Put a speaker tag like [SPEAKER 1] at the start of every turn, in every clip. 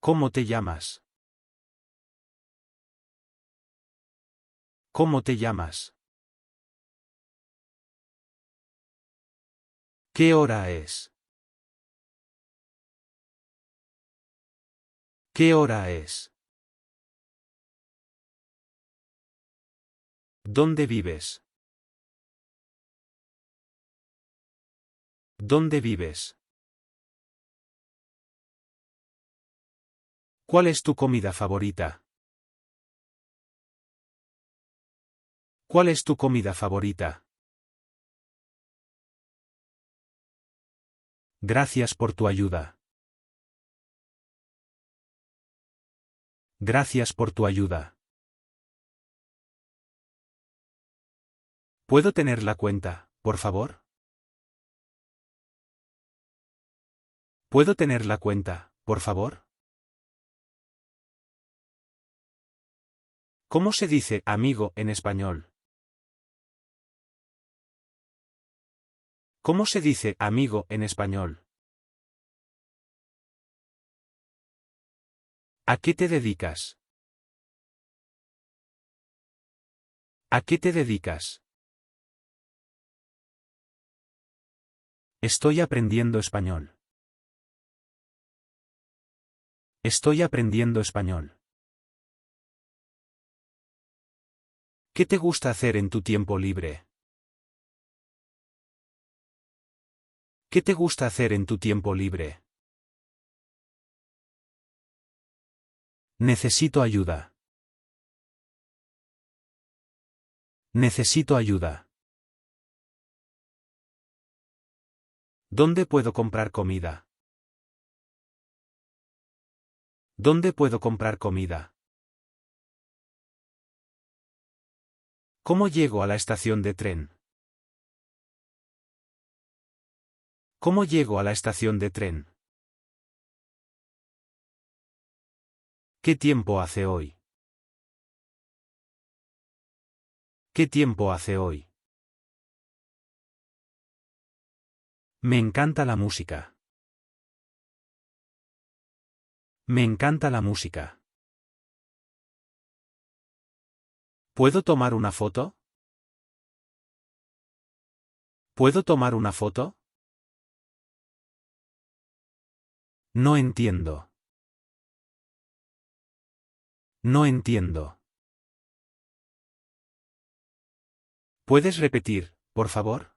[SPEAKER 1] ¿Cómo te llamas? ¿Cómo te llamas? ¿Qué hora es? ¿Qué hora es? ¿Dónde vives? ¿Dónde vives? ¿Cuál es tu comida favorita? ¿Cuál es tu comida favorita? Gracias por tu ayuda. Gracias por tu ayuda. ¿Puedo tener la cuenta, por favor? ¿Puedo tener la cuenta, por favor? ¿Cómo se dice amigo en español? ¿Cómo se dice amigo en español? ¿A qué te dedicas? ¿A qué te dedicas? Estoy aprendiendo español. Estoy aprendiendo español. ¿Qué te gusta hacer en tu tiempo libre? ¿Qué te gusta hacer en tu tiempo libre? Necesito ayuda. Necesito ayuda. ¿Dónde puedo comprar comida? ¿Dónde puedo comprar comida? ¿Cómo llego a la estación de tren? ¿Cómo llego a la estación de tren? ¿Qué tiempo hace hoy? ¿Qué tiempo hace hoy? Me encanta la música. Me encanta la música. ¿Puedo tomar una foto? ¿Puedo tomar una foto? No entiendo. No entiendo. ¿Puedes repetir, por favor?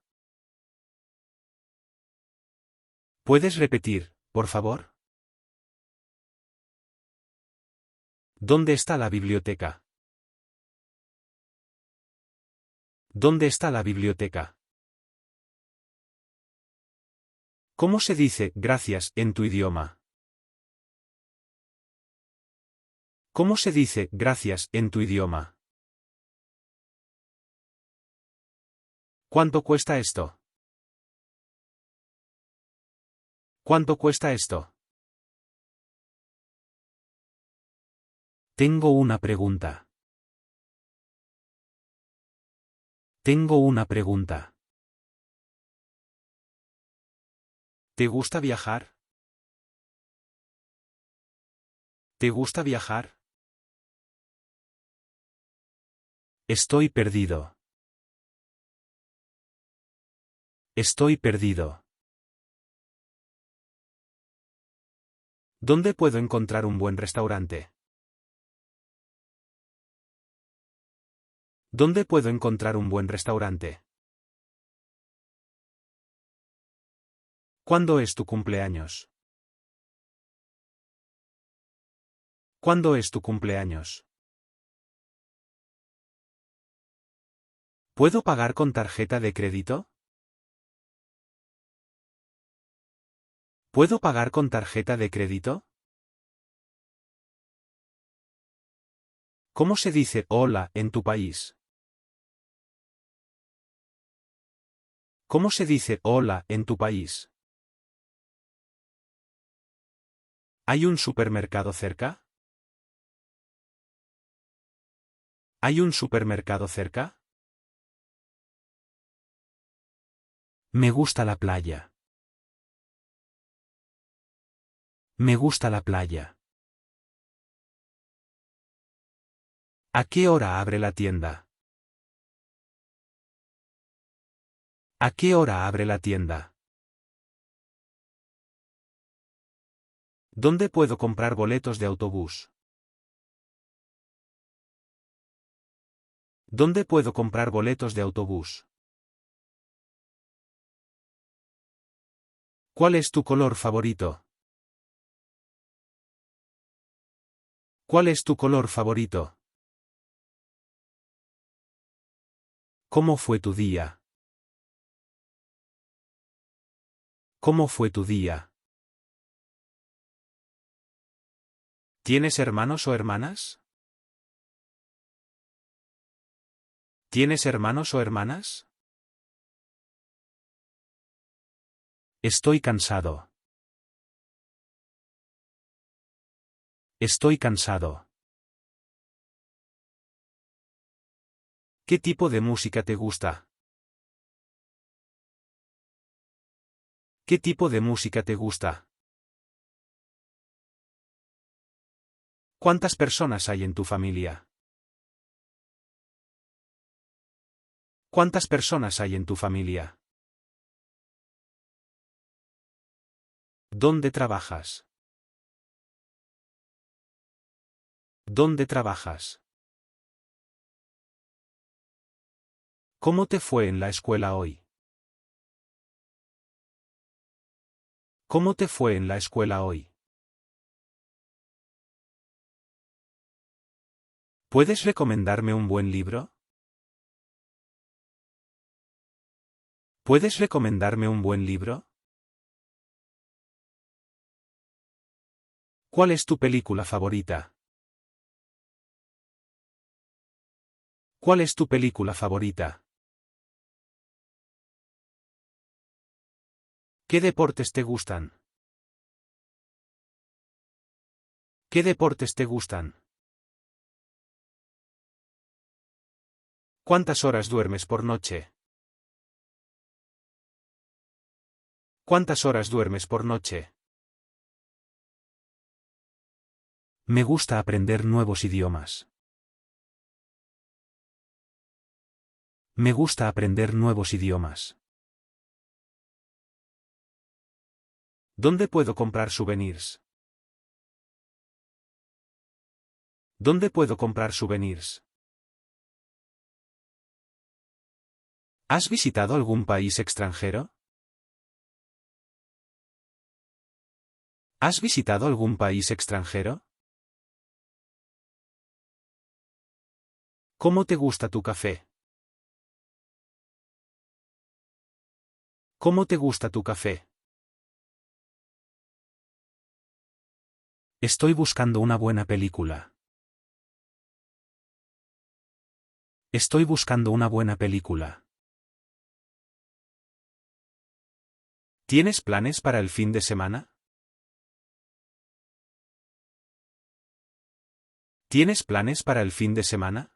[SPEAKER 1] ¿Puedes repetir, por favor? ¿Dónde está la biblioteca? ¿Dónde está la biblioteca? ¿Cómo se dice gracias en tu idioma? ¿Cómo se dice gracias en tu idioma? ¿Cuánto cuesta esto? ¿Cuánto cuesta esto? Tengo una pregunta. Tengo una pregunta. ¿Te gusta viajar? ¿Te gusta viajar? Estoy perdido. Estoy perdido. ¿Dónde puedo encontrar un buen restaurante? ¿Dónde puedo encontrar un buen restaurante? ¿Cuándo es tu cumpleaños? ¿Cuándo es tu cumpleaños? ¿Puedo pagar con tarjeta de crédito? ¿Puedo pagar con tarjeta de crédito? ¿Cómo se dice hola en tu país? ¿Cómo se dice hola en tu país? ¿Hay un supermercado cerca? ¿Hay un supermercado cerca? Me gusta la playa. Me gusta la playa. ¿A qué hora abre la tienda? ¿A qué hora abre la tienda? ¿Dónde puedo comprar boletos de autobús? ¿Dónde puedo comprar boletos de autobús? ¿Cuál es tu color favorito? ¿Cuál es tu color favorito? ¿Cómo fue tu día? ¿Cómo fue tu día? ¿Tienes hermanos o hermanas? ¿Tienes hermanos o hermanas? Estoy cansado. Estoy cansado. ¿Qué tipo de música te gusta? ¿Qué tipo de música te gusta? ¿Cuántas personas hay en tu familia? ¿Cuántas personas hay en tu familia? ¿Dónde trabajas? ¿Dónde trabajas? ¿Cómo te fue en la escuela hoy? ¿Cómo te fue en la escuela hoy? ¿Puedes recomendarme un buen libro? ¿Puedes recomendarme un buen libro? ¿Cuál es tu película favorita? ¿Cuál es tu película favorita? ¿Qué deportes te gustan? ¿Qué deportes te gustan? ¿Cuántas horas duermes por noche? ¿Cuántas horas duermes por noche? Me gusta aprender nuevos idiomas. Me gusta aprender nuevos idiomas. ¿Dónde puedo comprar souvenirs? ¿Dónde puedo comprar souvenirs? ¿Has visitado algún país extranjero? ¿Has visitado algún país extranjero? ¿Cómo te gusta tu café? ¿Cómo te gusta tu café? Estoy buscando una buena película. Estoy buscando una buena película. ¿Tienes planes para el fin de semana? ¿Tienes planes para el fin de semana?